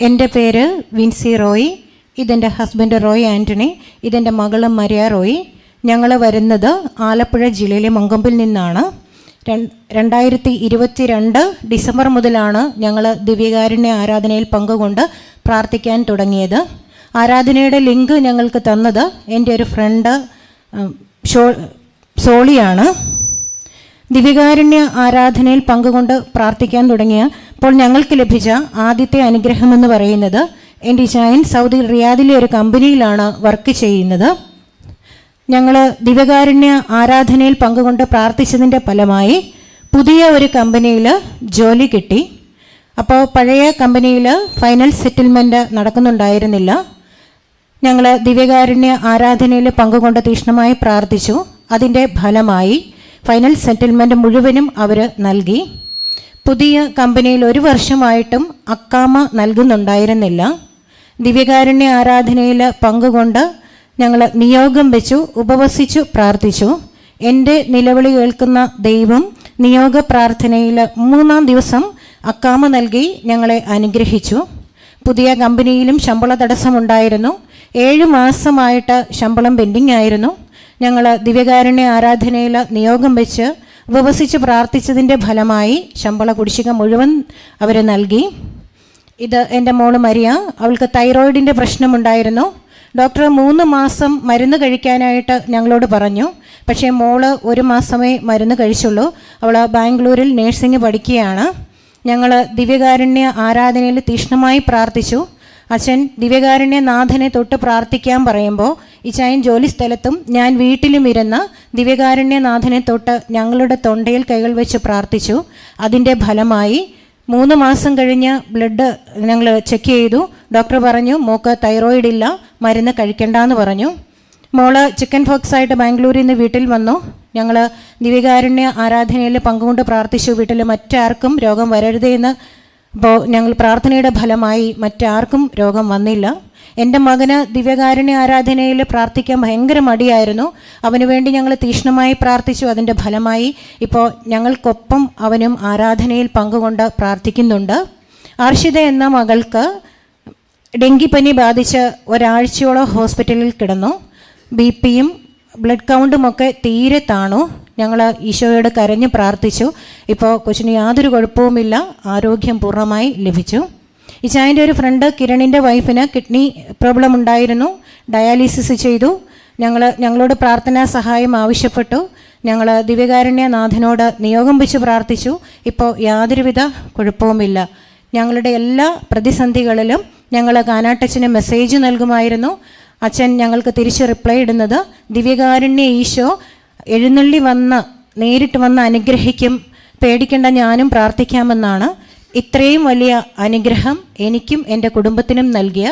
എൻ്റെ പേര് വിൻസി റോയ്. ഇതെൻ്റെ ഹസ്ബൻഡ് റോയ് ആൻ്റണി. ഇതെൻ്റെ മകളും മരിയ റോയ്. ഞങ്ങൾ വരുന്നത് ആലപ്പുഴ ജില്ലയിലെ മങ്കൊമ്പിൽ നിന്നാണ്. 2022 ഡിസംബർ മുതലാണ് ഞങ്ങൾ ദിവ്യകാരുണ്യ ആരാധനയിൽ പങ്കുകൊണ്ട് പ്രാർത്ഥിക്കാൻ തുടങ്ങിയത്. ആരാധനയുടെ ലിങ്ക് ഞങ്ങൾക്ക് തന്നത് എൻ്റെ ഒരു ഫ്രണ്ട് സോളിയാണ്. ദിവ്യകാരുണ്യ ആരാധനയിൽ പങ്കുകൊണ്ട് പ്രാർത്ഥിക്കാൻ തുടങ്ങിയപ്പോൾ ഞങ്ങൾക്ക് ലഭിച്ച ആദ്യത്തെ അനുഗ്രഹമെന്ന് പറയുന്നത്, എൻ്റെ ഇച്ചായൻ സൗദി റിയാദിലെ ഒരു കമ്പനിയിലാണ് വർക്ക് ചെയ്യുന്നത്. ഞങ്ങൾ ദിവ്യകാരുണ്യ ആരാധനയിൽ പങ്കുകൊണ്ട് പ്രാർത്ഥിച്ചതിൻ്റെ ഫലമായി പുതിയ ഒരു കമ്പനിയിൽ ജോലി കിട്ടി. അപ്പോൾ പഴയ കമ്പനിയിൽ ഫൈനൽ സെറ്റിൽമെൻറ്റ് നടക്കുന്നുണ്ടായിരുന്നില്ല. ഞങ്ങൾ ദിവ്യകാരുണ്യ ആരാധനയിൽ പങ്കുകൊണ്ട് തീക്ഷ്ണമായി പ്രാർത്ഥിച്ചു. അതിൻ്റെ ഫലമായി ഫൈനൽ സെറ്റിൽമെൻറ്റ് മുഴുവനും അവർ നൽകി. പുതിയ കമ്പനിയിൽ 1 വർഷമായിട്ടും അക്കാമ നൽകുന്നുണ്ടായിരുന്നില്ല. ദിവ്യകാരുണ്യ ആരാധനയിൽ പങ്കുകൊണ്ട് ഞങ്ങൾ നിയോഗം വെച്ചു, ഉപവസിച്ചു പ്രാർത്ഥിച്ചു. എൻ്റെ നിലവിളി കേൾക്കുന്ന ദൈവം നിയോഗ പ്രാർത്ഥനയിൽ 3-ാം ദിവസം അക്കാമ നൽകി ഞങ്ങളെ അനുഗ്രഹിച്ചു. പുതിയ കമ്പനിയിലും ശമ്പള തടസ്സമുണ്ടായിരുന്നു. 7 മാസമായിട്ട് ശമ്പളം പെൻഡിങ് ആയിരുന്നു. ഞങ്ങൾ ദിവ്യകാരുണ്യ ആരാധനയിൽ നിയോഗം വെച്ച് ഉപവസിച്ച് പ്രാർത്ഥിച്ചതിൻ്റെ ഫലമായി ശമ്പള കുടിശ്ശിക മുഴുവൻ അവർ നൽകി. ഇത് എൻ്റെ മോള് മരിയ. അവൾക്ക് തൈറോയിഡിൻ്റെ പ്രശ്നമുണ്ടായിരുന്നു. ഡോക്ടർ 3 മാസം മരുന്ന് കഴിക്കാനായിട്ട് ഞങ്ങളോട് പറഞ്ഞു. പക്ഷേ മോള് 1 മാസമേ മരുന്ന് കഴിച്ചുള്ളൂ. അവൾ ബാംഗ്ലൂരിൽ നേഴ്സിംഗ് പഠിക്കുകയാണ്. ഞങ്ങൾ ദിവ്യകാരുണ്യ ആരാധനയിൽ തീക്ഷ്ണമായി പ്രാർത്ഥിച്ചു. അച്ഛൻ ദിവ്യകാരുണ്യ നാഥനെ തൊട്ട് പ്രാർത്ഥിക്കാൻ പറയുമ്പോൾ ഇച്ചായൻ ജോലി സ്ഥലത്തും ഞാൻ വീട്ടിലും ഇരുന്ന് ദിവ്യകാരുണ്യ നാഥനെ തൊട്ട് ഞങ്ങളുടെ തൊണ്ടയിൽ കൈകൾ വെച്ച് പ്രാർത്ഥിച്ചു. അതിൻ്റെ ഫലമായി 3 മാസം കഴിഞ്ഞ് ബ്ലഡ് ഞങ്ങൾ ചെക്ക് ചെയ്തു. ഡോക്ടർ പറഞ്ഞു മോക്ക് തൈറോയിഡ് ഇല്ല, മരുന്ന് കഴിക്കണ്ടെന്ന് പറഞ്ഞു. മോള് ചിക്കൻ പോക്സ് ആയിട്ട് ബാംഗ്ലൂരിൽ നിന്ന് വീട്ടിൽ വന്നു. ഞങ്ങൾ ദിവ്യകാരുണ്യ ആരാധനയിൽ പങ്കുകൊണ്ട് പ്രാർത്ഥിച്ചു. വീട്ടിൽ മറ്റാർക്കും രോഗം വരരുതേ എന്ന്. അപ്പോൾ ഞങ്ങൾ പ്രാർത്ഥനയുടെ ഫലമായി മറ്റാർക്കും രോഗം വന്നില്ല. എൻ്റെ മകന് ദിവ്യകാരുണ്യ ആരാധനയിൽ പ്രാർത്ഥിക്കാൻ ഭയങ്കര മടിയായിരുന്നു. അവന് വേണ്ടി ഞങ്ങൾ തീക്ഷ്ണമായി പ്രാർത്ഥിച്ചു. അതിൻ്റെ ഫലമായി ഇപ്പോൾ ഞങ്ങൾക്കൊപ്പം അവനും ആരാധനയിൽ പങ്കുകൊണ്ട് പ്രാർത്ഥിക്കുന്നുണ്ട്. ആർഷിത എന്ന മകൾക്ക് ഡെങ്കിപ്പനി ബാധിച്ച് 1 ആഴ്ചയോളം ഹോസ്പിറ്റലിൽ കിടന്നു. BP-യും ബ്ലഡ് കൗണ്ടുമൊക്കെ തീരെ താണു. ഞങ്ങൾ ഈശോയോട് കരഞ്ഞ് പ്രാർത്ഥിച്ചു. ഇപ്പോൾ കൊച്ചിന് യാതൊരു കുഴപ്പവുമില്ല, ആരോഗ്യം പൂർണ്ണമായി ലഭിച്ചു. ഇച്ചായൻ്റെ ഒരു ഫ്രണ്ട് കിരണിൻ്റെ വൈഫിന് കിഡ്നി പ്രോബ്ലം ഉണ്ടായിരുന്നു. ഡയാലിസിസ് ചെയ്തു. ഞങ്ങളോട് പ്രാർത്ഥനാ സഹായം ആവശ്യപ്പെട്ടു. ഞങ്ങൾ ദിവ്യകാരുണ്യ നാഥനോട് നിയോഗം വെച്ച് പ്രാർത്ഥിച്ചു. ഇപ്പോൾ യാതൊരുവിധ കുഴപ്പവുമില്ല. ഞങ്ങളുടെ എല്ലാ പ്രതിസന്ധികളിലും ഞങ്ങൾ കാനാട്ടച്ഛന് മെസ്സേജ് നൽകുമായിരുന്നു. അച്ഛൻ ഞങ്ങൾക്ക് തിരിച്ച് റിപ്ലൈ ഇടുന്നത്, ദിവ്യകാരുണ്യ ഈശോ എഴുന്നള്ളി വന്ന് നേരിട്ട് വന്ന് അനുഗ്രഹിക്കും, പേടിക്കേണ്ട, ഞാനും പ്രാർത്ഥിക്കാമെന്നാണ്. ഇത്രയും വലിയ അനുഗ്രഹം എനിക്കും എൻ്റെ കുടുംബത്തിനും നൽകിയ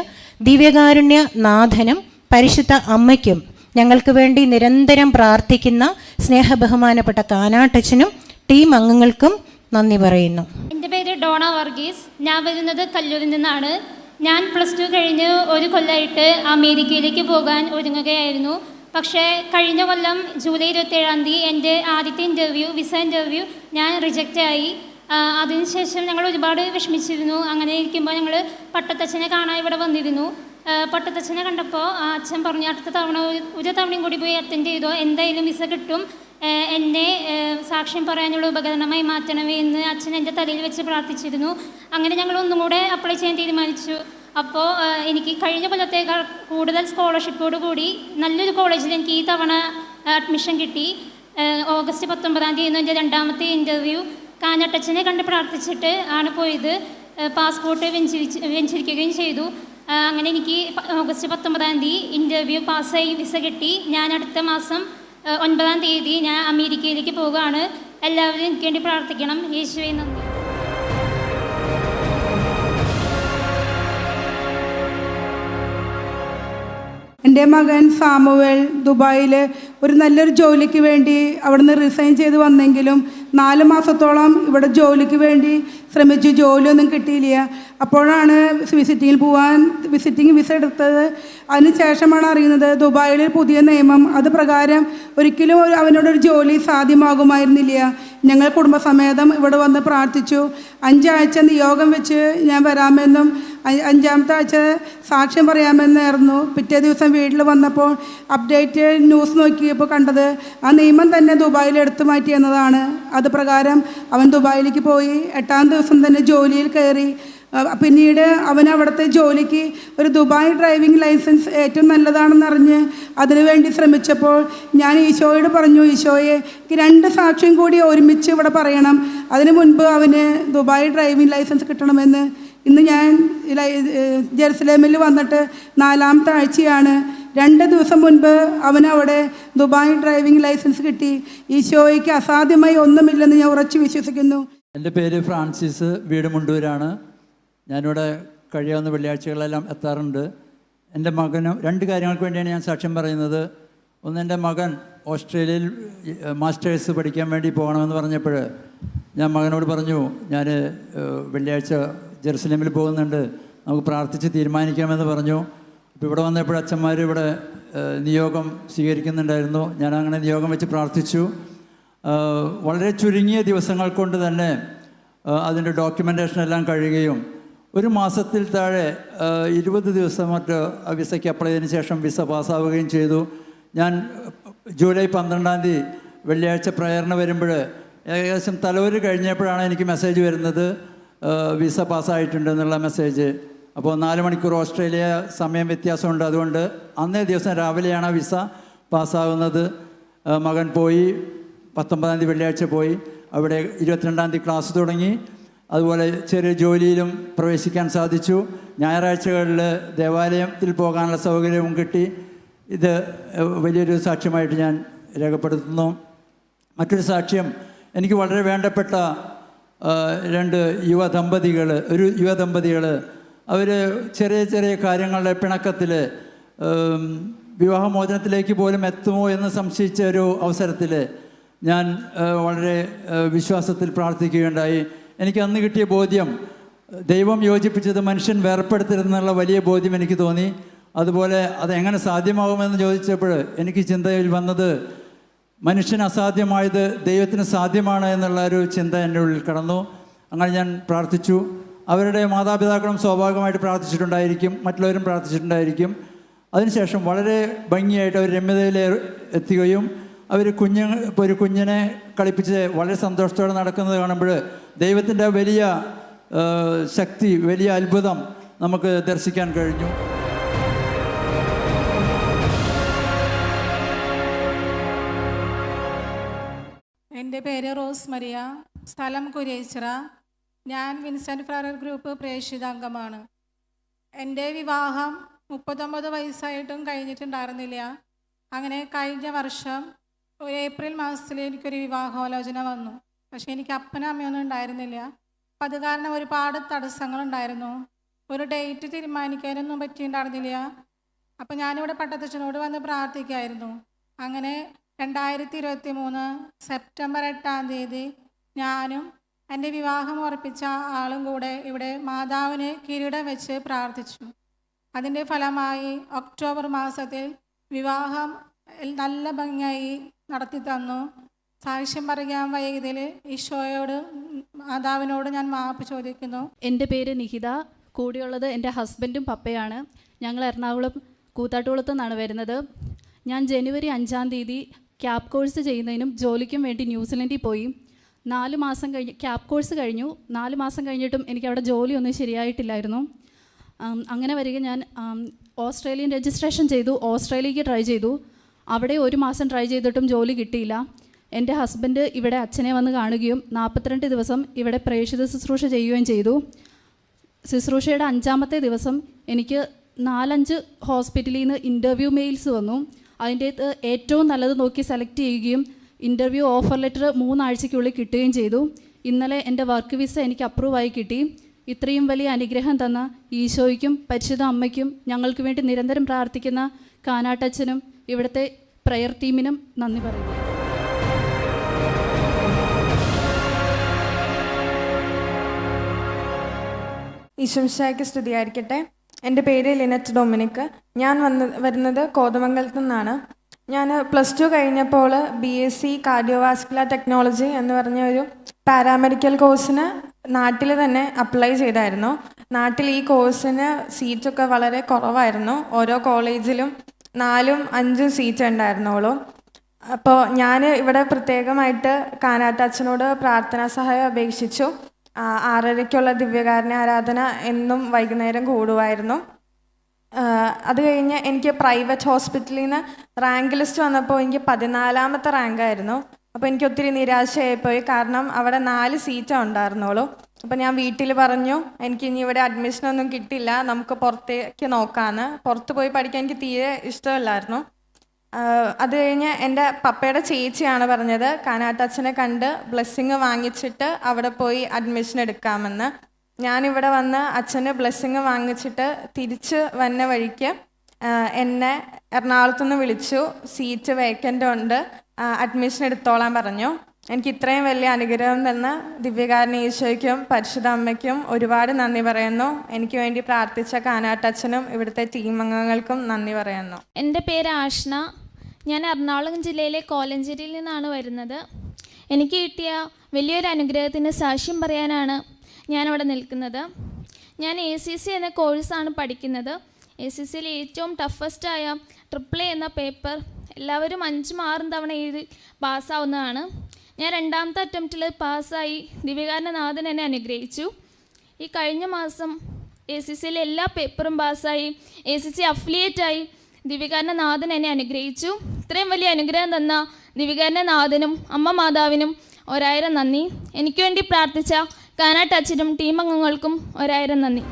ദിവ്യകാരുണ്യ നാഥനും പരിശുദ്ധ അമ്മയ്ക്കും ഞങ്ങൾക്ക് വേണ്ടി നിരന്തരം പ്രാർത്ഥിക്കുന്ന സ്നേഹബഹുമാനപ്പെട്ട കാനാട്ടച്ഛനും ടീം അംഗങ്ങൾക്കും നന്ദി പറയുന്നു. എൻ്റെ പേര് ഡോണ വർഗീസ്. ഞാൻ വരുന്നത് കല്ലൂരിൽ നിന്നാണ്. ഞാൻ +2 കഴിഞ്ഞ് 1 കൊല്ലമായിട്ട് അമേരിക്കയിലേക്ക് പോകാൻ ഒരുങ്ങുകയായിരുന്നു. പക്ഷേ കഴിഞ്ഞ കൊല്ലം ജൂലൈ 27-ാം തീയതി എൻ്റെ ആദ്യത്തെ വിസ ഇൻ്റർവ്യൂ ഞാൻ റിജക്റ്റായി. അതിനുശേഷം ഞങ്ങൾ ഒരുപാട് വിഷമിച്ചിരുന്നു. അങ്ങനെ ഇരിക്കുമ്പോൾ ഞങ്ങൾ പട്ടത്തച്ഛനെ കാണാൻ ഇവിടെ വന്നിരുന്നു. പട്ടത്തച്ഛനെ കണ്ടപ്പോൾ അച്ഛൻ പറഞ്ഞു, അടുത്ത തവണ ഒരു തവണയും കൂടി പോയി അറ്റൻഡ് ചെയ്തോ, എന്തായാലും വിസ കിട്ടും, എന്നെ സാക്ഷ്യം പറയാനുള്ള ഉപകരണമായി മാറ്റണമേ എന്ന് അച്ഛൻ എൻ്റെ തലയിൽ വെച്ച് പ്രാർത്ഥിച്ചിരുന്നു. അങ്ങനെ ഞങ്ങൾ ഒന്നും കൂടെ അപ്ലൈ ചെയ്യാൻ തീരുമാനിച്ചു. അപ്പോൾ എനിക്ക് കഴിഞ്ഞ കൊല്ലത്തേക്കാൾ കൂടുതൽ സ്കോളർഷിപ്പോട് കൂടി നല്ലൊരു കോളേജിൽ എനിക്ക് ഈ തവണ അഡ്മിഷൻ കിട്ടി. ഓഗസ്റ്റ് 19-ാം തീയതി എൻ്റെ 2ാമത്തെ ഇൻ്റർവ്യൂ. കാനാട്ടച്ഛനെ കണ്ട് പ്രാർത്ഥിച്ചിട്ട് ആണ് പോയത്. പാസ്പോർട്ട് വെഞ്ചരിക്കുകയും ചെയ്തു. അങ്ങനെ എനിക്ക് ഓഗസ്റ്റ് 19-ാം തീയതി ഇൻ്റർവ്യൂ പാസ്സായി വിസ കിട്ടി. ഞാൻ അടുത്ത മാസം 9-ാം തീയതി ഞാൻ അമേരിക്കയിലേക്ക് പോവുകയാണ്. എല്ലാവരും എനിക്ക് വേണ്ടി പ്രാർത്ഥിക്കണം. യേശുവേ നന്ദി. എൻ്റെ മകൻ സാമുവേൽ ദുബായിൽ ഒരു നല്ലൊരു ജോലിക്ക് വേണ്ടി അവിടുന്ന് റിസൈൻ ചെയ്ത് വന്നെങ്കിലും 4 മാസത്തോളം ഇവിടെ ജോലിക്ക് വേണ്ടി ശ്രമിച്ചു. ജോലിയൊന്നും കിട്ടിയില്ല. അപ്പോഴാണ് വിസിറ്റിംഗ് വിസ എടുത്തത്. അതിന് ശേഷമാണ് അറിയുന്നത് ദുബായിലെ പുതിയ നിയമം, അത് പ്രകാരം ഒരിക്കലും അവനോടൊരു ജോലി സാധ്യമാകുമായിരുന്നില്ല. ഞങ്ങൾ കുടുംബസമേതം ഇവിടെ വന്ന് പ്രാർത്ഥിച്ചു. 5 ആഴ്ച നിയോഗം വെച്ച് ഞാൻ വരാമെന്നും 5-ാമത്തെ ആഴ്ച സാക്ഷ്യം പറയാമെന്നായിരുന്നു. പിറ്റേ ദിവസം വീട്ടിൽ വന്നപ്പോൾ അപ്ഡേറ്റ് ന്യൂസ് നോക്കിയപ്പോൾ കണ്ടത് ആ നിയമം തന്നെ ദുബായിൽ എടുത്തു മാറ്റി എന്നതാണ്. അത് പ്രകാരം അവൻ ദുബായിലേക്ക് പോയി. 8-ാം ദിവസം തന്നെ ജോലിയിൽ കയറി. പിന്നീട് അവൻ അവിടുത്തെ ജോലിക്ക് ഒരു ദുബായ് ഡ്രൈവിംഗ് ലൈസൻസ് ഏറ്റവും നല്ലതാണെന്നറിഞ്ഞ് അതിനുവേണ്ടി ശ്രമിച്ചപ്പോൾ ഞാൻ ഈശോയോട് പറഞ്ഞു, ഈശോയെ 2 സാക്ഷ്യം കൂടി ഒരുമിച്ച് ഇവിടെ പറയണം, അതിനു മുൻപ് അവന് ദുബായ് ഡ്രൈവിംഗ് ലൈസൻസ് കിട്ടണമെന്ന്. ഇന്ന് ഞാൻ ജെറുസലേമിൽ വന്നിട്ട് 4-ാമത്തെ ആഴ്ചയാണ്. 2 ദിവസം മുൻപ് അവനവിടെ ദുബായ് ഡ്രൈവിംഗ് ലൈസൻസ് കിട്ടി. ഈശോയ്ക്ക് അസാധ്യമായി ഒന്നുമില്ലെന്ന് ഞാൻ ഉറച്ചു വിശ്വസിക്കുന്നു. എൻ്റെ പേര് ഫ്രാൻസിസ്, വീട് മുണ്ടൂരാണ്. ഞാനിവിടെ കഴിയാവുന്ന വെള്ളിയാഴ്ചകളെല്ലാം എത്താറുണ്ട്. എൻ്റെ മകനും 2 കാര്യങ്ങൾക്ക് വേണ്ടിയാണ് ഞാൻ സാക്ഷ്യം പറയുന്നത്. ഒന്ന്, എൻ്റെ മകൻ ഓസ്ട്രേലിയയിൽ മാസ്റ്റേഴ്സ് പഠിക്കാൻ വേണ്ടി പോകണമെന്ന് പറഞ്ഞപ്പോൾ ഞാൻ മകനോട് പറഞ്ഞു, ഞാൻ വെള്ളിയാഴ്ച ജെറുസലേമിൽ പോകുന്നുണ്ട്, നമുക്ക് പ്രാർത്ഥിച്ച് തീരുമാനിക്കാമെന്ന് പറഞ്ഞു. അപ്പോൾ ഇവിടെ വന്നപ്പോൾ അച്ഛന്മാർ ഇവിടെ നിയോഗം സ്വീകരിക്കുന്നുണ്ടായിരുന്നു. ഞാൻ അങ്ങനെ നിയോഗം വെച്ച് പ്രാർത്ഥിച്ചു. വളരെ ചുരുങ്ങിയ ദിവസങ്ങൾ കൊണ്ട് തന്നെ അതിൻ്റെ ഡോക്യുമെൻറ്റേഷൻ എല്ലാം കഴിയുകയും 1 മാസത്തിൽ താഴെ 20 ദിവസം മറ്റ് വിസയ്ക്ക് അപ്ലൈ ചെയ്തതിന് ശേഷം വിസ പാസ്സാവുകയും ചെയ്തു. ഞാൻ ജൂലൈ 12-ാം തീയതി വെള്ളിയാഴ്ച പ്രയറിന് വരുമ്പോൾ ഏകദേശം തലവര് കഴിഞ്ഞപ്പോഴാണ് എനിക്ക് മെസ്സേജ് വരുന്നത്, വിസ പാസ്സായിട്ടുണ്ട് എന്നുള്ള മെസ്സേജ്. അപ്പോൾ 4 മണിക്കൂർ ഓസ്ട്രേലിയ സമയം വ്യത്യാസമുണ്ട്. അതുകൊണ്ട് അന്നേ ദിവസം രാവിലെയാണ് വിസ പാസ്സാകുന്നത്. മകൻ പോയി. 19-ാം തീയതി വെള്ളിയാഴ്ച പോയി. അവിടെ 22-ാം തീയതി ക്ലാസ് തുടങ്ങി. അതുപോലെ ചെറിയ ജോലിയിലും പ്രവേശിക്കാൻ സാധിച്ചു. ഞായറാഴ്ചകളിൽ ദേവാലയത്തിൽ പോകാനുള്ള സൗകര്യവും കിട്ടി. ഇത് വലിയൊരു സാക്ഷ്യമായിട്ട് ഞാൻ രേഖപ്പെടുത്തുന്നു. മറ്റൊരു സാക്ഷ്യം, എനിക്ക് വളരെ വേണ്ടപ്പെട്ട 2 യുവദമ്പതികൾ അവർ ചെറിയ ചെറിയ കാര്യങ്ങളുടെ പിണക്കത്തിൽ വിവാഹമോചനത്തിലേക്ക് പോലും എത്തുമോ എന്ന് സംശയിച്ച ഒരു അവസരത്തിൽ ഞാൻ വളരെ വിശ്വാസത്തിൽ പ്രാർത്ഥിക്കുകയുണ്ടായി. എനിക്ക് അന്ന് കിട്ടിയ ബോധ്യം, ദൈവം യോജിപ്പിച്ചത് മനുഷ്യൻ വേർപ്പെടുത്തരുതെന്നുള്ള വലിയ ബോധ്യം എനിക്ക് തോന്നി. അതുപോലെ അതെങ്ങനെ സാധ്യമാകുമെന്ന് ചോദിച്ചപ്പോൾ എനിക്ക് ചിന്തയിൽ വന്നത്, മനുഷ്യന് അസാധ്യമായത് ദൈവത്തിന് സാധ്യമാണ് എന്നുള്ള ഒരു ചിന്ത എൻ്റെ ഉള്ളിൽ കടന്നു. അങ്ങനെ ഞാൻ പ്രാർത്ഥിച്ചു. അവരുടെ മാതാപിതാക്കളും സ്വാഭാവികമായിട്ട് പ്രാർത്ഥിച്ചിട്ടുണ്ടായിരിക്കും, മറ്റുള്ളവരും പ്രാർത്ഥിച്ചിട്ടുണ്ടായിരിക്കും. അതിനുശേഷം വളരെ ഭംഗിയായിട്ട് അവർ രമ്യതയിൽ എത്തുകയും അവർ ഒരു കുഞ്ഞിനെ കളിപ്പിച്ച് വളരെ സന്തോഷത്തോടെ നടക്കുന്നത് കാണുമ്പോൾ ദൈവത്തിൻ്റെ വലിയ ശക്തി, വലിയ അത്ഭുതം നമുക്ക് ദർശിക്കാൻ കഴിഞ്ഞു. എൻ്റെ പേര് റോസ് മരിയ, സ്ഥലം കുരിയച്ചിറ. ഞാൻ വിൻസെൻ്റ് ഫ്ലവർ ഗ്രൂപ്പ് പ്രേക്ഷിത അംഗമാണ്. എൻ്റെ വിവാഹം 39 വയസ്സായിട്ടും കഴിഞ്ഞിട്ടുണ്ടായിരുന്നില്ല. അങ്ങനെ കഴിഞ്ഞ വർഷം ഒരു ഏപ്രിൽ മാസത്തിൽ എനിക്കൊരു വിവാഹാലോചന വന്നു. പക്ഷേ എനിക്ക് അപ്പനും അമ്മയൊന്നും ഉണ്ടായിരുന്നില്ല. അപ്പം അത് കാരണം ഒരുപാട് തടസ്സങ്ങളുണ്ടായിരുന്നു. ഒരു ഡേറ്റ് തീരുമാനിക്കാനൊന്നും പറ്റിയിട്ടുണ്ടായിരുന്നില്ല. അപ്പം ഞാനിവിടെ പട്ടത്തച്ഛനോട് വന്ന് പ്രാർത്ഥിക്കായിരുന്നു. അങ്ങനെ 2023 സെപ്റ്റംബർ 8-ാം തീയതി ഞാനും എൻ്റെ വിവാഹം ഉറപ്പിച്ച ആളും കൂടെ ഇവിടെ മാതാവിന് കിരീടം വെച്ച് പ്രാർത്ഥിച്ചു. അതിൻ്റെ ഫലമായി ഒക്ടോബർ മാസത്തിൽ വിവാഹം നല്ല ഭംഗിയായി നടത്തി തന്നു. സാക്ഷ്യം പറയാൻ വൈകിയതിൽ ഈശോയോട് മാതാവിനോട് ഞാൻ മാപ്പ് ചോദിക്കുന്നു. എൻ്റെ പേര് നിഹിത, കൂടെയുള്ളത് എൻ്റെ ഹസ്ബൻഡും പപ്പയാണ്. ഞങ്ങൾ എറണാകുളം കൂത്താട്ടുകുളത്തു നിന്നാണ് വരുന്നത്. ഞാൻ ജനുവരി 5-ാം തീയതി ക്യാബ് കോഴ്സ് ചെയ്യുന്നതിനും ജോലിക്കും വേണ്ടി ന്യൂസിലൻഡിൽ പോയി. 4 മാസം കഴിഞ്ഞ് ക്യാബ് കോഴ്സ് കഴിഞ്ഞു. 4 മാസം കഴിഞ്ഞിട്ടും എനിക്കവിടെ ജോലിയൊന്നും ശരിയായിട്ടില്ലായിരുന്നു. അങ്ങനെ വരിക ഞാൻ ഓസ്ട്രേലിയൻ രജിസ്ട്രേഷൻ ചെയ്തു. ഓസ്ട്രേലിയക്ക് ട്രൈ ചെയ്തു. അവിടെ 1 മാസം ട്രൈ ചെയ്തിട്ടും ജോലി കിട്ടിയില്ല. എൻ്റെ ഹസ്ബൻഡ് ഇവിടെ അച്ഛനെ വന്ന് കാണുകയും 42 ദിവസം ഇവിടെ പ്രേക്ഷിത ശുശ്രൂഷ ചെയ്യുകയും ചെയ്തു. ശുശ്രൂഷയുടെ 5-ാമത്തെ ദിവസം എനിക്ക് 4-5 ഹോസ്പിറ്റലിൽ നിന്ന് ഇൻ്റർവ്യൂ മെയിൽസ് വന്നു. അതിൻ്റെ ഏറ്റവും നല്ലത് നോക്കി സെലക്ട് ചെയ്യുകയും ഇൻ്റർവ്യൂ ഓഫർ ലെറ്റർ 3 ആഴ്ചയ്ക്കുള്ളിൽ കിട്ടുകയും ചെയ്തു. ഇന്നലെ എൻ്റെ വർക്ക് വിസ എനിക്ക് അപ്രൂവായി കിട്ടി. ഇത്രയും വലിയ അനുഗ്രഹം തന്ന ഈശോയ്ക്കും പരിശുദ്ധ അമ്മയ്ക്കും ഞങ്ങൾക്ക് വേണ്ടി നിരന്തരം പ്രാർത്ഥിക്കുന്ന കാനാട്ടച്ഛനും ഇവിടുത്തെ പ്രയർ ടീമിനും നന്ദി പറയുന്നു. ഈശോമിശിഹായ്ക്ക് സ്തുതിയായിരിക്കട്ടെ. എൻ്റെ പേര് ലിനറ്റ് ഡൊമിനിക്. ഞാൻ വരുന്നത് കോതമംഗലത്തു നിന്നാണ്. ഞാൻ +2 കഴിഞ്ഞപ്പോൾ BSc കാർഡിയോവാസ്കുലർ ടെക്നോളജി എന്ന് പറഞ്ഞ ഒരു പാരാമെഡിക്കൽ കോഴ്സിന് നാട്ടിൽ തന്നെ അപ്ലൈ ചെയ്തായിരുന്നു. നാട്ടിൽ ഈ കോഴ്സിന് സീറ്റൊക്കെ വളരെ കുറവായിരുന്നു. ഓരോ കോളേജിലും 4-5 സീറ്റ് ഉണ്ടായിരുന്നുള്ളൂ. അപ്പോൾ ഞാൻ ഇവിടെ പ്രത്യേകമായിട്ട് കാനാട്ടച്ഛനോട് പ്രാർത്ഥനാ സഹായം അപേക്ഷിച്ചു. 6:30-ക്കുള്ള ദിവ്യകാരുണ്യ ആരാധന എന്നും വൈകുന്നേരം കൂടുമായിരുന്നു. അത് കഴിഞ്ഞ് എനിക്ക് പ്രൈവറ്റ് ഹോസ്പിറ്റലിൽ നിന്ന് റാങ്ക് ലിസ്റ്റ് വന്നപ്പോൾ എനിക്ക് 14ാമത്തെ റാങ്കായിരുന്നു. അപ്പോൾ എനിക്ക് ഒത്തിരി നിരാശയായിപ്പോയി. കാരണം അവിടെ 4 സീറ്റേ ഉണ്ടായിരുന്നുള്ളൂ. അപ്പോൾ ഞാൻ വീട്ടിൽ പറഞ്ഞു, എനിക്ക് ഇനി ഇവിടെ അഡ്മിഷനൊന്നും കിട്ടില്ല, നമുക്ക് പുറത്തേക്ക് നോക്കാമെന്ന്. പുറത്ത് പോയി പഠിക്കാൻ എനിക്ക് തീരെ ഇഷ്ടമല്ലായിരുന്നു. അത് കഴിഞ്ഞ് എൻ്റെ പപ്പയുടെ ചേച്ചിയാണ് പറഞ്ഞത്, കാനാട്ടച്ഛനെ കണ്ട് ബ്ലെസ്സിങ് വാങ്ങിച്ചിട്ട് അവിടെ പോയി അഡ്മിഷൻ എടുക്കാമെന്ന്. ഞാനിവിടെ വന്ന് അച്ഛന് ബ്ലെസ്സിങ് വാങ്ങിച്ചിട്ട് തിരിച്ച് വന്ന വഴിക്ക് എന്നെ എറണാകുളത്തുനിന്ന് വിളിച്ചു. സീറ്റ് വേക്കൻ്റ് ഉണ്ട്, അഡ്മിഷൻ എടുത്തോളാൻ പറഞ്ഞു. എനിക്ക് ഇത്രയും വലിയ അനുഗ്രഹം തന്ന ദിവ്യകാരുണ്യ ഈശോയ്ക്കും പരിശുദ്ധ അമ്മയ്ക്കും ഒരുപാട് നന്ദി പറയുന്നു. എനിക്ക് വേണ്ടി പ്രാർത്ഥിച്ച കാനാട്ടച്ഛനും ഇവിടുത്തെ ടീം അംഗങ്ങൾക്കും നന്ദി പറയുന്നു. എൻ്റെ പേര് ആഷ്ന. ഞാൻ എറണാകുളം ജില്ലയിലെ കോലഞ്ചേരിയിൽ നിന്നാണ് വരുന്നത്. എനിക്ക് കിട്ടിയ വലിയൊരു അനുഗ്രഹത്തിന് സാക്ഷ്യം പറയാനാണ് ഞാനിവിടെ നിൽക്കുന്നത്. ഞാൻ ACC എന്ന കോഴ്സാണ് പഠിക്കുന്നത്. ACCയിൽ ഏറ്റവും ടഫസ്റ്റായ AAA എന്ന പേപ്പർ എല്ലാവരും 5-6 തവണ എഴുതി പാസ്സാവുന്നതാണ്. ഞാൻ 2ാമത്തെ അറ്റംപ്റ്റിൽ പാസ്സായി. ദിവ്യകാരുണ്യനാഥൻ എന്നെ അനുഗ്രഹിച്ചു. ഈ കഴിഞ്ഞ മാസം ACCയിലെ എല്ലാ പേപ്പറും പാസ്സായി. ACC അഫിലിയേറ്റായി. ദിവ്യകാരുണ്യനാഥൻ എന്നെ അനുഗ്രഹിച്ചു. ഇത്രയും വലിയ അനുഗ്രഹം തന്ന ദിവ്യകാരുണ്യനാഥനും അമ്മ മാതാവിനും 1000 നന്ദി. എനിക്ക് വേണ്ടി പ്രാർത്ഥിച്ച കാനാട്ടച്ഛനും ടീം അംഗങ്ങൾക്കും 1000 നന്ദി.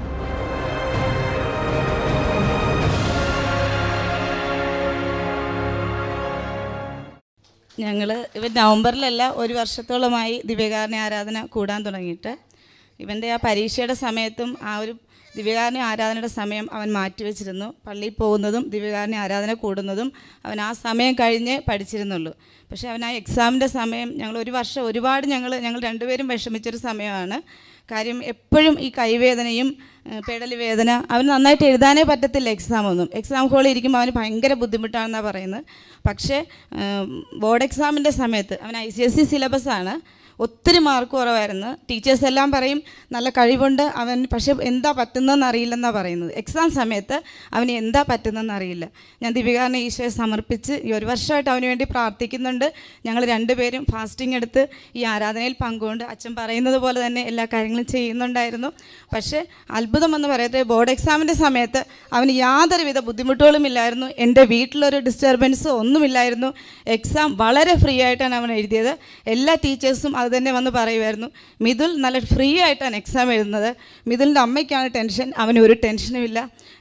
ഞങ്ങൾ നവംബറിലല്ല 1 വർഷത്തോളമായി ദിവ്യകാരുണ്യ ആരാധന കൂടാൻ തുടങ്ങിയിട്ട്. ഇവൻ്റെ ആ പരീക്ഷയുടെ സമയത്തും ആ ഒരു ദിവ്യകാരുണ്യ ആരാധനയുടെ സമയം അവൻ മാറ്റിവെച്ചിരുന്നു. പള്ളിയിൽ പോകുന്നതും ദിവ്യകാരുണ്യ ആരാധന കൂടുന്നതും അവൻ ആ സമയം കഴിഞ്ഞേ പഠിച്ചിരുന്നുള്ളൂ. പക്ഷേ അവൻ ആ എക്സാമിൻ്റെ സമയം ഞങ്ങൾ 1 വർഷം ഒരുപാട് ഞങ്ങൾ രണ്ടുപേരും വിഷമിച്ചൊരു സമയമാണ്. കാര്യം എപ്പോഴും ഈ കൈവേദനയും പെടലി വേദന, അവന് നന്നായിട്ട് എഴുതാനേ പറ്റത്തില്ല. എക്സാം ഹോളിൽ ഇരിക്കുമ്പോൾ അവന് ഭയങ്കര ബുദ്ധിമുട്ടാണെന്നാണ് പറയുന്നത്. പക്ഷേ ബോർഡ് എക്സാമിൻ്റെ സമയത്ത് അവൻ ICSE സിലബസാണ്, ഒത്തിരി മാർക്ക് കുറവായിരുന്നു. ടീച്ചേഴ്സ് എല്ലാം പറയും നല്ല കഴിവുണ്ട് അവൻ, പക്ഷേ എന്താ പറ്റുന്നതെന്ന് അറിയില്ലെന്നാണ് പറയുന്നത്. എക്സാം സമയത്ത് അവന് എന്താ പറ്റുന്നതെന്ന് അറിയില്ല. ഞാൻ ദിവ്യകാരുണ്യ ഈശോയെ സമർപ്പിച്ച് ഈ 1 വർഷമായിട്ട് അവന് വേണ്ടി പ്രാർത്ഥിക്കുന്നുണ്ട്. ഞങ്ങൾ രണ്ടുപേരും ഫാസ്റ്റിംഗ് എടുത്ത് ഈ ആരാധനയിൽ പങ്കുകൊണ്ട് അച്ഛൻ പറയുന്നത് പോലെ തന്നെ എല്ലാ കാര്യങ്ങളും ചെയ്യുന്നുണ്ടായിരുന്നു. പക്ഷേ അത്ഭുതമെന്ന് പറയട്ടെ, ബോർഡ് എക്സാമിൻ്റെ സമയത്ത് അവന് യാതൊരുവിധ ബുദ്ധിമുട്ടുകളും ഇല്ലായിരുന്നു. എൻ്റെ വീട്ടിലൊരു ഡിസ്റ്റർബൻസ് ഒന്നുമില്ലായിരുന്നു. എക്സാം വളരെ ഫ്രീ ആയിട്ടാണ് അവൻ എഴുതിയത്. എല്ലാ ടീച്ചേഴ്സും അത് തന്നെ വന്ന് പറയുമായിരുന്നു, മിഥുൽ നല്ല ഫ്രീ ആയിട്ടാണ് എക്സാം എഴുതുന്നത്. മിഥുലിൻ്റെ അമ്മയ്ക്കാണ് ടെൻഷൻ, അവന് ഒരു ടെൻഷനും ഇല്ല.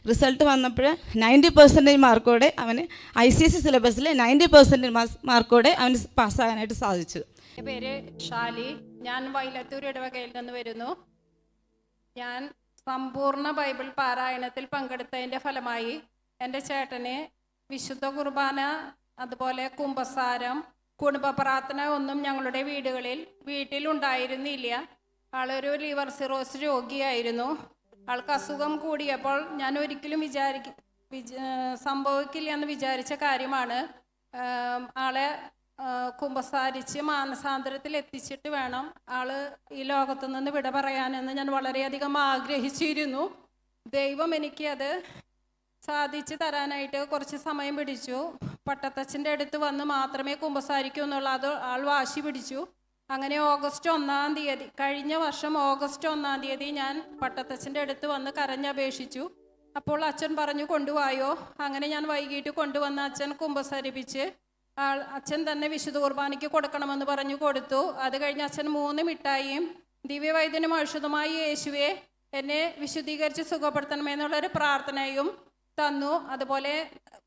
റിസൾട്ട് വന്നപ്പോൾ 90% മാർക്കോടെ അവന് ICSE സിലബസിൽ 90% മാർക്കോടെ അവന് പാസ്സാകാനായിട്ട് സാധിച്ചു. എൻ്റെ പേര് ഷാലി. ഞാൻ വൈലത്തൂർ ഇടവകയിൽ നിന്ന് വരുന്നു. ഞാൻ സമ്പൂർണ്ണ ബൈബിൾ പാരായണത്തിൽ പങ്കെടുത്തതിൻ്റെ ഫലമായി എൻ്റെ ചേട്ടന് വിശുദ്ധ കുർബാന, അതുപോലെ കുമ്പസാരം, കുടുംബ പ്രാർത്ഥന ഒന്നും ഞങ്ങളുടെ വീട്ടിലുണ്ടായിരുന്നില്ല. ആളൊരു ലിവർ സിറോസ് രോഗിയായിരുന്നു. ആൾക്ക് അസുഖം കൂടിയപ്പോൾ ഞാൻ ഒരിക്കലും സംഭവിക്കില്ല എന്ന് വിചാരിച്ച കാര്യമാണ് ആളെ കുമ്പസാരിച്ച് മാനസാന്തരത്തിൽ എത്തിച്ചിട്ട് വേണം ആള് ഈ ലോകത്തു നിന്ന് വിട പറയാനെന്ന് ഞാൻ വളരെയധികം ആഗ്രഹിച്ചിരുന്നു. ദൈവം എനിക്ക് അത് സാധിച്ചു തരാനായിട്ട് കുറച്ച് സമയം പിടിച്ചു. പട്ടത്തച്ഛൻ്റെ അടുത്ത് വന്ന് മാത്രമേ കുമ്പസാരിക്കൂ എന്നുള്ള അത് ആൾ വാശി പിടിച്ചു. അങ്ങനെ ഓഗസ്റ്റ് 1-ാം തീയതി, കഴിഞ്ഞ വർഷം ഓഗസ്റ്റ് 1-ാം തീയതി ഞാൻ പട്ടത്തച്ഛൻ്റെ അടുത്ത് വന്ന് കരഞ്ഞപേക്ഷിച്ചു. അപ്പോൾ അച്ഛൻ പറഞ്ഞു കൊണ്ടുപോയോ. അങ്ങനെ ഞാൻ വൈകിട്ട് കൊണ്ടുവന്ന് അച്ഛൻ കുമ്പസാരിപ്പിച്ച് അച്ഛൻ തന്നെ വിശുദ്ധ കുർബാനയ്ക്ക് കൊടുക്കണമെന്ന് പറഞ്ഞു കൊടുത്തു. അത് കഴിഞ്ഞ് അച്ഛൻ 3 മിഠായിയും ദിവ്യവൈദ്യനും ഔഷധമായി യേശുവെ എന്നെ വിശുദ്ധീകരിച്ച് സുഖപ്പെടുത്തണമെന്നുള്ളൊരു പ്രാർത്ഥനയും തന്നു. അതുപോലെ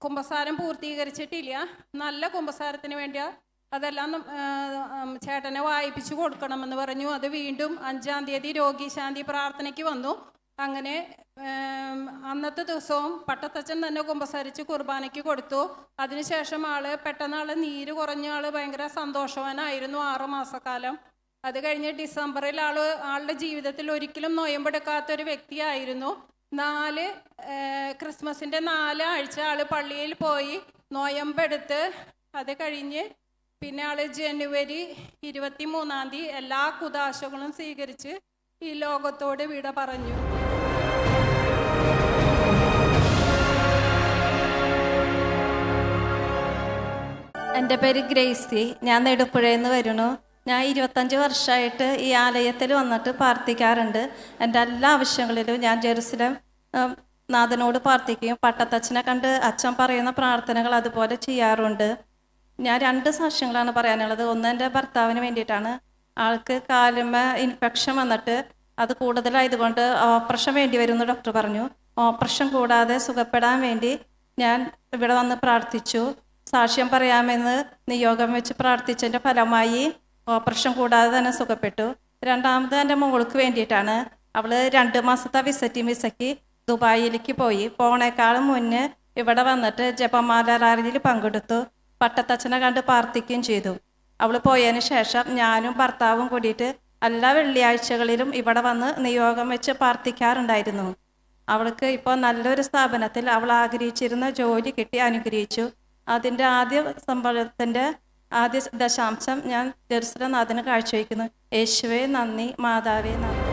കുമ്പസാരം പൂർത്തീകരിച്ചിട്ടില്ല, നല്ല കുമ്പസാരത്തിന് വേണ്ടി അതെല്ലാം ചേട്ടനെ വായിപ്പിച്ചു കൊടുക്കണമെന്ന് പറഞ്ഞു. അത് വീണ്ടും 5-ാം തീയതി രോഗീശാന്തി പ്രാർത്ഥനയ്ക്ക് വന്നു. അങ്ങനെ അന്നത്തെ ദിവസവും പട്ടത്തച്ഛൻ തന്നെ കുമ്പസാരിച്ച് കുർബാനയ്ക്ക് കൊടുത്തു. അതിനുശേഷം പെട്ടെന്ന് നീര് കുറഞ്ഞ ഭയങ്കര സന്തോഷവാനായിരുന്നു 6 മാസക്കാലം. അത് കഴിഞ്ഞ് ഡിസംബറിൽ ആളുടെ ജീവിതത്തിൽ ഒരിക്കലും നൊയമ്പെടുക്കാത്തൊരു വ്യക്തിയായിരുന്നു. ക്രിസ്മസിൻ്റെ 4 ആഴ്ച പള്ളിയിൽ പോയി നോയമ്പെടുത്ത് അത് കഴിഞ്ഞ് പിന്നെ ആൾ ജനുവരി 23 എല്ലാ കുദാശകളും സ്വീകരിച്ച് ഈ ലോകത്തോട് വിട പറഞ്ഞു. എൻ്റെ പേര് ഗ്രേസി. ഞാൻ നെടുപ്പുഴയിൽ നിന്ന് വരുന്നു. ഞാൻ 25 വർഷമായിട്ട് ഈ ആലയത്തിൽ വന്നിട്ട് പ്രാർത്ഥിക്കാറുണ്ട്. എൻ്റെ എല്ലാ ആവശ്യങ്ങളിലും ഞാൻ ജെറുസലേം നാഥനോട് പ്രാർത്ഥിക്കുകയും പട്ടത്തച്ഛനെ കണ്ട് അച്ഛൻ പറയുന്ന പ്രാർത്ഥനകൾ അതുപോലെ ചെയ്യാറുണ്ട്. ഞാൻ 2 സാക്ഷ്യങ്ങളാണ് പറയാനുള്ളത്. ഒന്ന് എൻ്റെ ഭർത്താവിന് വേണ്ടിയിട്ടാണ്. ആൾക്ക് കാലുമ്മ ഇൻഫെക്ഷൻ വന്നിട്ട് അത് കൂടുതലായതുകൊണ്ട് ഓപ്പറേഷൻ വേണ്ടി വരുമെന്ന് ഡോക്ടർ പറഞ്ഞു. ഓപ്പറേഷൻ കൂടാതെ സുഖപ്പെടാൻ വേണ്ടി ഞാൻ ഇവിടെ വന്ന് പ്രാർത്ഥിച്ചു. സാക്ഷ്യം പറയാമെന്ന് നിയോഗം വെച്ച് പ്രാർത്ഥിച്ചതിൻ്റെ ഫലമായി ഓപ്പറേഷൻ കൂടാതെ തന്നെ സുഖപ്പെട്ടു. രണ്ടാമത് എൻ്റെ മോൾക്ക് വേണ്ടിയിട്ടാണ്. അവൾ 2 മാസത്തെ വിസയ്ക്ക് ദുബായിലേക്ക് പോയി. പോണേക്കാളും മുന്നേ ഇവിടെ വന്നിട്ട് ജപമാല റാലിയിൽ പങ്കെടുത്തു. പട്ടത്തച്ഛനെ കണ്ട് പ്രാർത്ഥിക്കുകയും ചെയ്തു. അവൾ പോയതിന് ശേഷം ഞാനും ഭർത്താവും കൂടിയിട്ട് എല്ലാ വെള്ളിയാഴ്ചകളിലും ഇവിടെ വന്ന് നിയോഗം വെച്ച് പ്രാർത്ഥിക്കാറുണ്ടായിരുന്നു. അവൾക്ക് ഇപ്പോൾ നല്ലൊരു സ്ഥാപനത്തിൽ അവൾ ആഗ്രഹിച്ചിരുന്ന ജോലി കിട്ടി അനുഗ്രഹിച്ചു. അതിൻ്റെ ആദ്യ സംഭവത്തിൻ്റെ ആദ്യ ദശാംശം ഞാൻ ജെറുസലേം നാഥന് കാഴ്ചവെക്കുന്നു. യേശുവേ നന്ദി, മാതാവേ നന്ദി.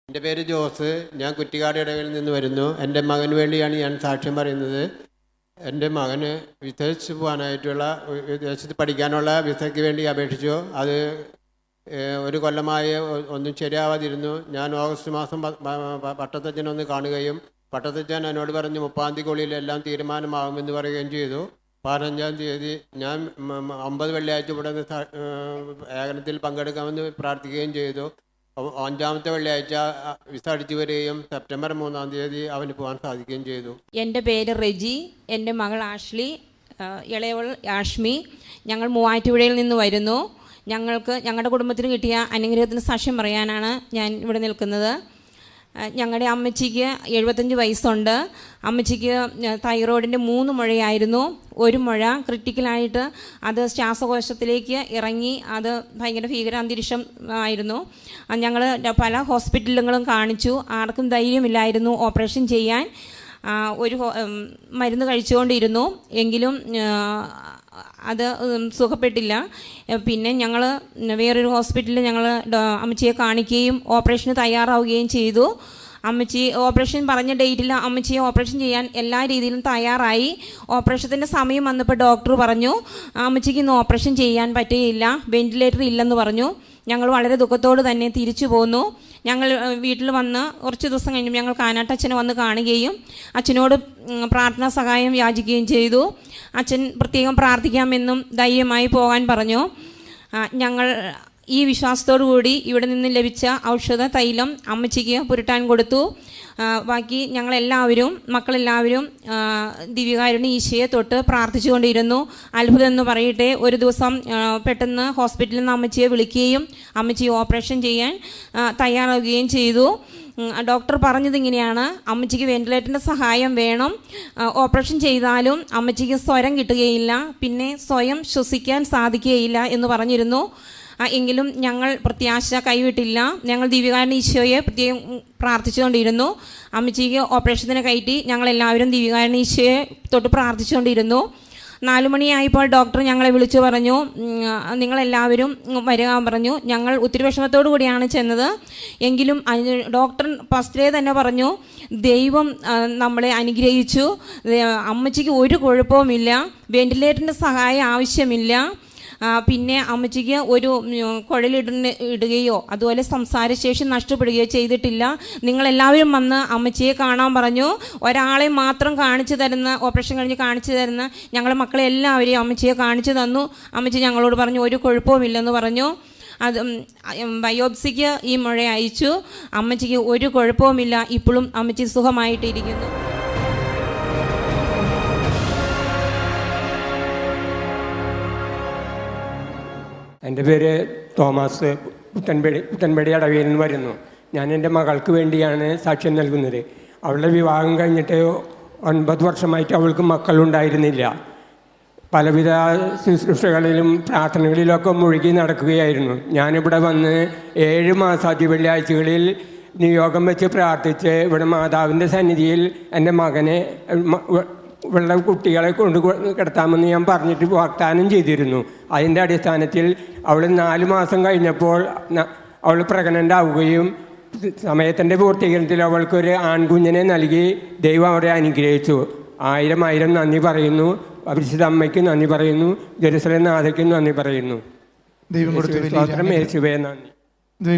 എൻ്റെ പേര് ജോസ്. ഞാൻ കുറ്റിക്കാട് ഇടവയിൽ നിന്ന് വരുന്നു. എൻ്റെ മകന് വേണ്ടിയാണ് ഞാൻ സാക്ഷ്യം പറയുന്നത്. എൻ്റെ മകന് വിദേശത്ത് പോകാനായിട്ടുള്ള വിദേശത്ത് പഠിക്കാനുള്ള വിസയ്ക്ക് വേണ്ടി അപേക്ഷിച്ചു. അത് 1 കൊല്ലമായി ഒന്നും ശരിയാവാതിരുന്നു. ഞാൻ ഓഗസ്റ്റ് മാസം പട്ടത്തച്ഛനൊന്ന് കാണുകയും പട്ടത്തച്ഛൻ എന്നോട് പറഞ്ഞ് 30-ാം തീയതിക്കുള്ളിൽ എല്ലാം തീരുമാനമാകുമെന്ന് പറയുകയും ചെയ്തു. 15-ാം തീയതി ഞാൻ 9 വെള്ളിയാഴ്ച ഇവിടെ നിന്ന് ഏകനത്തിൽ പങ്കെടുക്കാമെന്ന് പ്രാർത്ഥിക്കുകയും ചെയ്തു. 5-ാമത്തെ വെള്ളിയാഴ്ച വിസ അടിച്ചു വരികയും സെപ്റ്റംബർ 3-ാം തീയതി അവന് പോകാൻ സാധിക്കുകയും ചെയ്തു. എൻ്റെ പേര് റെജി. എൻ്റെ മകൾ ആഷ്ലി, ഇളയവൾ ആഷ്മി. ഞങ്ങൾ മൂവാറ്റുപുഴയിൽ നിന്ന് വരുന്നു. ഞങ്ങളുടെ കുടുംബത്തിന് കിട്ടിയ അനുഗ്രഹത്തിന് സാക്ഷ്യം പറയാനാണ് ഞാൻ ഇവിടെ നിൽക്കുന്നത്. ഞങ്ങളുടെ അമ്മച്ചിക്ക് 75 വയസ്സുണ്ട്. അമ്മച്ചിക്ക് തൈറോയിഡിൻ്റെ 3 മുഴയായിരുന്നു. 1 മുഴ ക്രിട്ടിക്കലായിട്ട് അത് ശ്വാസകോശത്തിലേക്ക് ഇറങ്ങി. അത് ഭയങ്കര ഭീകരാന്തരീക്ഷം ആയിരുന്നു. ഞങ്ങൾ പല ഹോസ്പിറ്റലുകളും കാണിച്ചു. ആർക്കും ധൈര്യമില്ലായിരുന്നു ഓപ്പറേഷൻ ചെയ്യാൻ. ഒരു മരുന്ന് കഴിച്ചുകൊണ്ടിരുന്നു. എങ്കിലും അത് സുഖപ്പെട്ടില്ല. പിന്നെ ഞങ്ങൾ വേറൊരു ഹോസ്പിറ്റലിൽ ഞങ്ങൾ അമ്മച്ചിയെ കാണിക്കുകയും ഓപ്പറേഷന് തയ്യാറാവുകയും ചെയ്തു. അമ്മച്ചി ഓപ്പറേഷൻ പറഞ്ഞ ഡേറ്റിൽ അമ്മച്ചിയെ ഓപ്പറേഷൻ ചെയ്യാൻ എല്ലാ രീതിയിലും തയ്യാറായി. ഓപ്പറേഷത്തിൻ്റെ സമയം വന്നപ്പോൾ ഡോക്ടർ പറഞ്ഞു അമ്മച്ചിക്ക് ഇന്ന് ഓപ്പറേഷൻ ചെയ്യാൻ പറ്റുകയില്ല, വെൻറ്റിലേറ്റർ ഇല്ലെന്ന് പറഞ്ഞു. ഞങ്ങൾ വളരെ ദുഃഖത്തോട് തന്നെ തിരിച്ചു പോന്നു. ഞങ്ങൾ വീട്ടിൽ വന്ന് കുറച്ച് ദിവസം കഴിഞ്ഞ് ഞങ്ങൾ കാനാട്ടച്ഛനെ വന്ന് കാണുകയും അച്ഛനോട് പ്രാർത്ഥനാ സഹായം യാചിക്കുകയും ചെയ്തു. അച്ഛൻ പ്രത്യേകം പ്രാർത്ഥിക്കാമെന്നും ധൈര്യമായി പോകാൻ പറഞ്ഞു. ഞങ്ങൾ ഈ വിശ്വാസത്തോടു കൂടി ഇവിടെ നിന്ന് ലഭിച്ച ഔഷധ തൈലം അമ്മച്ചിക്ക് പുരട്ടാൻ കൊടുത്തു. ബാക്കി ഞങ്ങളെല്ലാവരും മക്കളെല്ലാവരും ദിവ്യകാരുണ്യ ഈശോയെ തൊട്ട് പ്രാർത്ഥിച്ചുകൊണ്ടിരുന്നു. അത്ഭുതം എന്ന് പറയട്ടെ, ഒരു ദിവസം പെട്ടെന്ന് ഹോസ്പിറ്റലിൽ നിന്ന് അമ്മച്ചിയെ വിളിക്കുകയും അമ്മച്ചിയെ ഓപ്പറേഷൻ ചെയ്യാൻ തയ്യാറാവുകയും ചെയ്തു. ഡോക്ടർ പറഞ്ഞത് ഇങ്ങനെയാണ്, അമ്മച്ചിക്ക് വെന്റിലേറ്ററിൻ്റെ സഹായം വേണം. ഓപ്പറേഷൻ ചെയ്താലും അമ്മച്ചിക്ക് സ്വരം കിട്ടുകയില്ല, പിന്നെ സ്വയം ശ്വസിക്കാൻ സാധിക്കുകയില്ല എന്ന് പറഞ്ഞിരുന്നു. എങ്കിലും ഞങ്ങൾ പ്രത്യാശ കൈവിട്ടില്ല. ഞങ്ങൾ ദിവ്യകാരുണ്യ ഈശോയെ പ്രത്യേകം പ്രാർത്ഥിച്ചുകൊണ്ടിരുന്നു. അമ്മച്ചിക്ക് ഓപ്പറേഷത്തിന് കയറ്റി ഞങ്ങളെല്ലാവരും ദിവ്യകാരുണ്യ ഈശോയെ തൊട്ട് പ്രാർത്ഥിച്ചുകൊണ്ടിരുന്നു. 4 മണിയായപ്പോൾ ഡോക്ടർ ഞങ്ങളെ വിളിച്ചു പറഞ്ഞു, നിങ്ങളെല്ലാവരും വരിക പറഞ്ഞു. ഞങ്ങൾ ഒത്തിരി വിഷമത്തോടു കൂടിയാണ് ചെന്നത്. എങ്കിലും ഡോക്ടർ ഫസ്റ്റിലേ തന്നെ പറഞ്ഞു, ദൈവം നമ്മളെ അനുഗ്രഹിച്ചു, അമ്മച്ചിക്ക് ഒരു കുഴപ്പവുമില്ല, വെന്റിലേറ്ററിൻ്റെ സഹായം ആവശ്യമില്ല, പിന്നെ അമ്മച്ചിക്ക് ഒരു കുഴലിടുകയോ അതുപോലെ സംസാരശേഷി നഷ്ടപ്പെടുകയോ ചെയ്തിട്ടില്ല. നിങ്ങളെല്ലാവരും വന്ന് അമ്മച്ചിയെ കാണാൻ പറഞ്ഞു. ഒരാളെ മാത്രം കാണിച്ചു തരുന്ന, ഓപ്പറേഷൻ കഴിഞ്ഞ് കാണിച്ചു തരുന്ന ഞങ്ങളുടെ മക്കളെ എല്ലാവരെയും അമ്മച്ചിയെ കാണിച്ചു തന്നു. അമ്മച്ചി ഞങ്ങളോട് പറഞ്ഞു ഒരു കുഴപ്പവുമില്ലെന്ന് പറഞ്ഞു. അത് ബയോപ്സിക്ക് ഈ മുഴ അയച്ചു. അമ്മച്ചിക്ക് ഒരു കുഴപ്പവുമില്ല, ഇപ്പോഴും അമ്മച്ചി സുഖമായിട്ടിരിക്കുന്നു. എൻ്റെ പേര് തോമസ്. പുത്തൻപടി അടവിയിൽ നിന്ന് വരുന്നു. ഞാൻ എൻ്റെ മകൾക്ക് വേണ്ടിയാണ് സാക്ഷ്യം നൽകുന്നത്. അവളുടെ വിവാഹം കഴിഞ്ഞിട്ട് 9 വർഷമായിട്ട് അവൾക്ക് മക്കളുണ്ടായിരുന്നില്ല. പലവിധ ശുശ്രൂഷകളിലും പ്രാർത്ഥനകളിലൊക്കെ മുഴുകി നടക്കുകയായിരുന്നു. ഞാനിവിടെ വന്ന് 7 മാസാദ്യ വെള്ളിയാഴ്ചകളിൽ നിയോഗം വെച്ച് പ്രാർത്ഥിച്ച് ഇവിടെ മാതാവിൻ്റെ സന്നിധിയിൽ എൻ്റെ മകനെ ഉള്ള കുട്ടികളെ കൊണ്ട് കിടത്താമെന്ന് ഞാൻ പറഞ്ഞിട്ട് വാഗ്ദാനം ചെയ്തിരുന്നു. അതിൻ്റെ അടിസ്ഥാനത്തിൽ അവൾ 4 മാസം കഴിഞ്ഞപ്പോൾ അവൾ പ്രഗ്നൻ്റ് ആവുകയും സമയത്തിൻ്റെ പൂർത്തീകരണത്തിൽ അവൾക്കൊരു ആൺകുഞ്ഞിനെ നൽകി ദൈവം അവരെ അനുഗ്രഹിച്ചു. 1000 നന്ദി പറയുന്നു. പരിശുദ്ധ അമ്മയ്ക്ക് നന്ദി പറയുന്നു. ജെറുസലേം നാഥയ്ക്കും നന്ദി പറയുന്നു. ദൈവം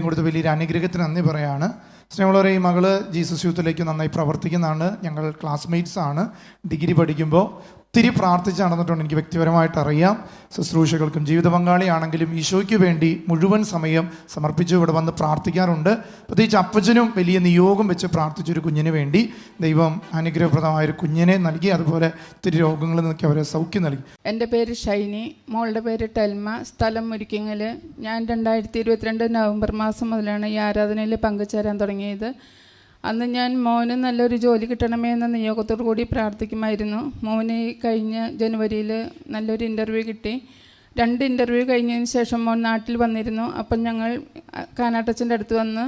കൊടുത്ത വലിയൊരു അനുഗ്രഹത്തിന് നന്ദി പറയാണ്. സ്നേഹമുള്ളവരെ, ഈ മകള് ജീസസ് യൂത്തിലേക്ക് നന്നായി പ്രവർത്തിക്കുന്നതാണ്. ഞങ്ങൾ ക്ലാസ്മേറ്റ്സ് ആണ്. ഡിഗ്രി പഠിക്കുമ്പോൾ ഒത്തിരി പ്രാർത്ഥിച്ച് നടന്നിട്ടുണ്ട്. എനിക്ക് വ്യക്തിപരമായിട്ട് അറിയാം. ശുശ്രൂഷകൾക്കും ജീവിത പങ്കാളിയാണെങ്കിലും ഈശോയ്ക്ക് വേണ്ടി മുഴുവൻ സമയം സമർപ്പിച്ച് ഇവിടെ വന്ന് പ്രാർത്ഥിക്കാറുണ്ട്. പ്രത്യേകിച്ച് അപ്പച്ചനും വലിയ നിയോഗം വെച്ച് പ്രാർത്ഥിച്ചൊരു കുഞ്ഞിന് വേണ്ടി ദൈവം അനുഗ്രഹപ്രദമായൊരു കുഞ്ഞിനെ നൽകി. അതുപോലെ ഒത്തിരി രോഗങ്ങളിൽ നിന്നൊക്കെ അവരെ സൗഖ്യം നൽകി. എൻ്റെ പേര് ഷൈനി, മോളുടെ പേര് ടെൽമ, സ്ഥലം മുരിക്കിങ്ങൽ. ഞാൻ 2022 നവംബർ മാസം മുതലാണ് ഈ ആരാധനയിൽ പങ്കുചേരാൻ തുടങ്ങിയത്. അന്ന് ഞാൻ മോന് നല്ലൊരു ജോലി കിട്ടണമേ എന്ന നിയോഗത്തോടു കൂടി പ്രാർത്ഥിക്കുമായിരുന്നു. മോന് കഴിഞ്ഞ ജനുവരിയിൽ നല്ലൊരു ഇൻ്റർവ്യൂ കിട്ടി. 2 ഇൻ്റർവ്യൂ കഴിഞ്ഞതിന് ശേഷം മോൻ നാട്ടിൽ വന്നിരുന്നു. അപ്പം ഞങ്ങൾ കാനാട്ടച്ചൻ്റെ അടുത്ത് വന്ന്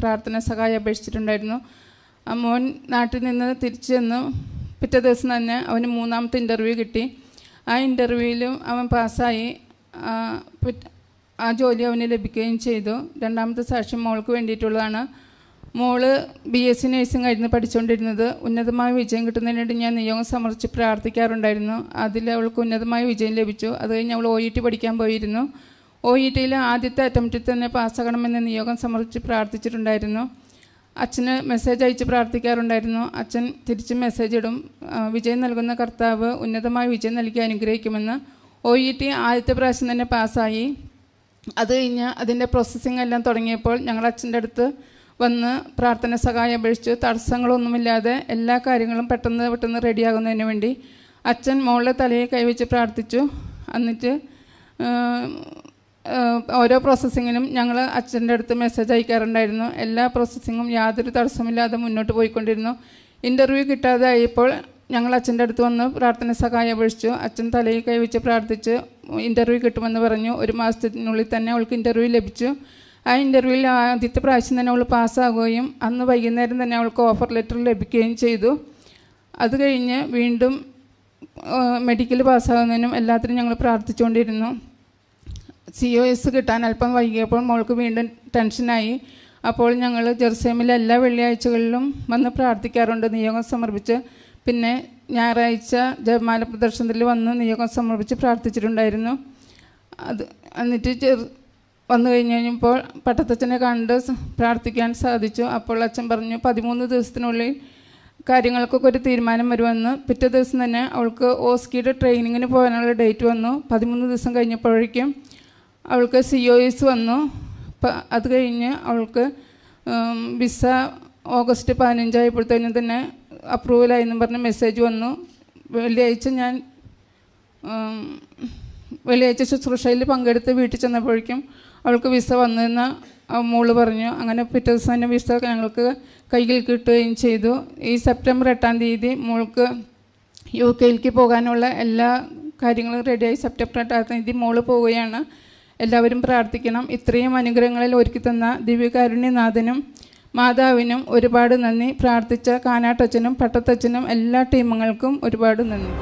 പ്രാർത്ഥന സഹായം അപേക്ഷിച്ചിട്ടുണ്ടായിരുന്നു. ആ മോൻ നാട്ടിൽ നിന്ന് തിരിച്ചു ചെന്ന് പിറ്റേ ദിവസം തന്നെ അവന് 3ാമത്തെ ഇൻ്റർവ്യൂ കിട്ടി. ആ ഇൻ്റർവ്യൂവിലും അവൻ പാസ്സായി. ആ ജോലി അവന് ലഭിക്കുകയും ചെയ്തു. 2ാമത്തെ സാക്ഷ്യം മോൾക്ക് വേണ്ടിയിട്ടുള്ളതാണ്. മോള് BSc നഴ്സിംഗ് ആയിരുന്നു പഠിച്ചുകൊണ്ടിരുന്നത്. ഉന്നതമായ വിജയം കിട്ടുന്നതിന് വേണ്ടി ഞാൻ നിയോഗം സമർപ്പിച്ച് പ്രാർത്ഥിക്കാറുണ്ടായിരുന്നു. അതിൽ അവൾക്ക് ഉന്നതമായ വിജയം ലഭിച്ചു. അത് കഴിഞ്ഞ് അവൾ OET പഠിക്കാൻ പോയിരുന്നു. OETയിൽ ആദ്യത്തെ അറ്റംപ്റ്റിൽ തന്നെ പാസ്സാകണമെന്ന് നിയോഗം സമർപ്പിച്ച് പ്രാർത്ഥിച്ചിട്ടുണ്ടായിരുന്നു. അച്ഛന് മെസ്സേജ് അയച്ച് പ്രാർത്ഥിക്കാറുണ്ടായിരുന്നു. അച്ഛൻ തിരിച്ച് മെസ്സേജ് ഇടും, വിജയം നൽകുന്ന കർത്താവ് ഉന്നതമായ വിജയം നൽകി അനുഗ്രഹിക്കുമെന്ന്. OET ആദ്യത്തെ പ്രാവശ്യം തന്നെ പാസ്സായി. അത് കഴിഞ്ഞ് അതിൻ്റെ പ്രോസസ്സിങ് എല്ലാം തുടങ്ങിയപ്പോൾ ഞങ്ങൾ അച്ഛൻ്റെ അടുത്ത് വന്ന് പ്രാർത്ഥന സഹായം അപേക്ഷിച്ചു. തടസ്സങ്ങളൊന്നുമില്ലാതെ എല്ലാ കാര്യങ്ങളും പെട്ടെന്ന് റെഡിയാകുന്നതിന് വേണ്ടി അച്ഛൻ മോളുടെ തലയിൽ കൈവച്ച് പ്രാർത്ഥിച്ചു. എന്നിട്ട് ഓരോ പ്രോസസ്സിങ്ങിനും ഞങ്ങൾ അച്ഛൻ്റെ അടുത്ത് മെസ്സേജ് അയക്കാറുണ്ടായിരുന്നു. എല്ലാ പ്രോസസ്സിങ്ങും യാതൊരു തടസ്സമില്ലാതെ മുന്നോട്ട് പോയിക്കൊണ്ടിരുന്നു. ഇൻ്റർവ്യൂ കിട്ടാതെ ആയപ്പോൾ ഞങ്ങൾ അച്ഛൻ്റെ അടുത്ത് വന്ന് പ്രാർത്ഥന സഹായം അപേക്ഷിച്ചു. അച്ഛൻ തലയിൽ കൈവച്ച് പ്രാർത്ഥിച്ച് ഇൻ്റർവ്യൂ കിട്ടുമെന്ന് പറഞ്ഞു. 1 മാസത്തിനുള്ളിൽ തന്നെ അവൾക്ക് ഇൻ്റർവ്യൂ ലഭിച്ചു. ആ ഇൻ്റർവ്യൂവിൽ ആദ്യത്തെ പ്രാവശ്യം തന്നെ അവൾ പാസ്സാകുകയും അന്ന് വൈകുന്നേരം തന്നെ അവൾക്ക് ഓഫർ ലെറ്റർ ലഭിക്കുകയും ചെയ്തു. അത് കഴിഞ്ഞ് വീണ്ടും മെഡിക്കൽ പാസ്സാകുന്നതിനും എല്ലാത്തിനും ഞങ്ങൾ പ്രാർത്ഥിച്ചുകൊണ്ടിരുന്നു. COS കിട്ടാൻ അല്പം വൈകിയപ്പോൾ മോൾക്ക് വീണ്ടും ടെൻഷനായി. അപ്പോൾ ഞങ്ങൾ ജെറുസലേമിലെ എല്ലാ വെള്ളിയാഴ്ചകളിലും വന്ന് പ്രാർത്ഥിക്കാറുണ്ട് നിയോഗം സമർപ്പിച്ച്. പിന്നെ ഞായറാഴ്ച ജപമാല പ്രദർശനത്തിൽ വന്ന് നിയോഗം സമർപ്പിച്ച് പ്രാർത്ഥിച്ചിട്ടുണ്ടായിരുന്നു. എന്നിട്ട് വന്നു കഴിഞ്ഞപ്പോൾ പട്ടത്തച്ഛനെ കണ്ട് പ്രാർത്ഥിക്കാൻ സാധിച്ചു. അപ്പോൾ അച്ഛൻ പറഞ്ഞു 13 ദിവസത്തിനുള്ളിൽ കാര്യങ്ങൾക്കൊക്കെ ഒരു തീരുമാനം വരുമെന്ന്. പിറ്റേ ദിവസം തന്നെ അവൾക്ക് ഓസ്കിയുടെ ട്രെയിനിങ്ങിന് പോകാനുള്ള ഡേറ്റ് വന്നു. 13 ദിവസം കഴിഞ്ഞപ്പോഴേക്കും അവൾക്ക് COS വന്നു. അത് കഴിഞ്ഞ് അവൾക്ക് വിസ ഓഗസ്റ്റ് 15 ആയപ്പോഴത്തേനും തന്നെ അപ്രൂവലായെന്നും പറഞ്ഞ് മെസ്സേജ് വന്നു. വെള്ളിയാഴ്ച ശുശ്രൂഷയിൽ പങ്കെടുത്ത് വീട്ടിൽ ചെന്നപ്പോഴേക്കും അവൾക്ക് വിസ വന്നെന്ന് മോള് പറഞ്ഞു. അങ്ങനെ പിറ്റേ ദിവസം തന്നെ വിസ ഞങ്ങൾക്ക് കയ്യിൽ കിട്ടുകയും ചെയ്തു. ഈ സെപ്റ്റംബർ 8-ാം തീയതി മോൾക്ക് UK പോകാനുള്ള എല്ലാ കാര്യങ്ങളും റെഡിയായി. സെപ്റ്റംബർ 8-ാം തീയതി മോള് പോവുകയാണ്. എല്ലാവരും പ്രാർത്ഥിക്കണം. ഇത്രയും അനുഗ്രഹങ്ങളിൽ ഒരുക്കി തന്ന ദിവ്യകാരുണ്യനാഥനും മാതാവിനും ഒരുപാട് നന്ദി. പ്രാർത്ഥിച്ച കാനാട്ടച്ഛനും പട്ടത്തച്ഛനും എല്ലാ ടീമുകൾക്കും ഒരുപാട് നന്ദി.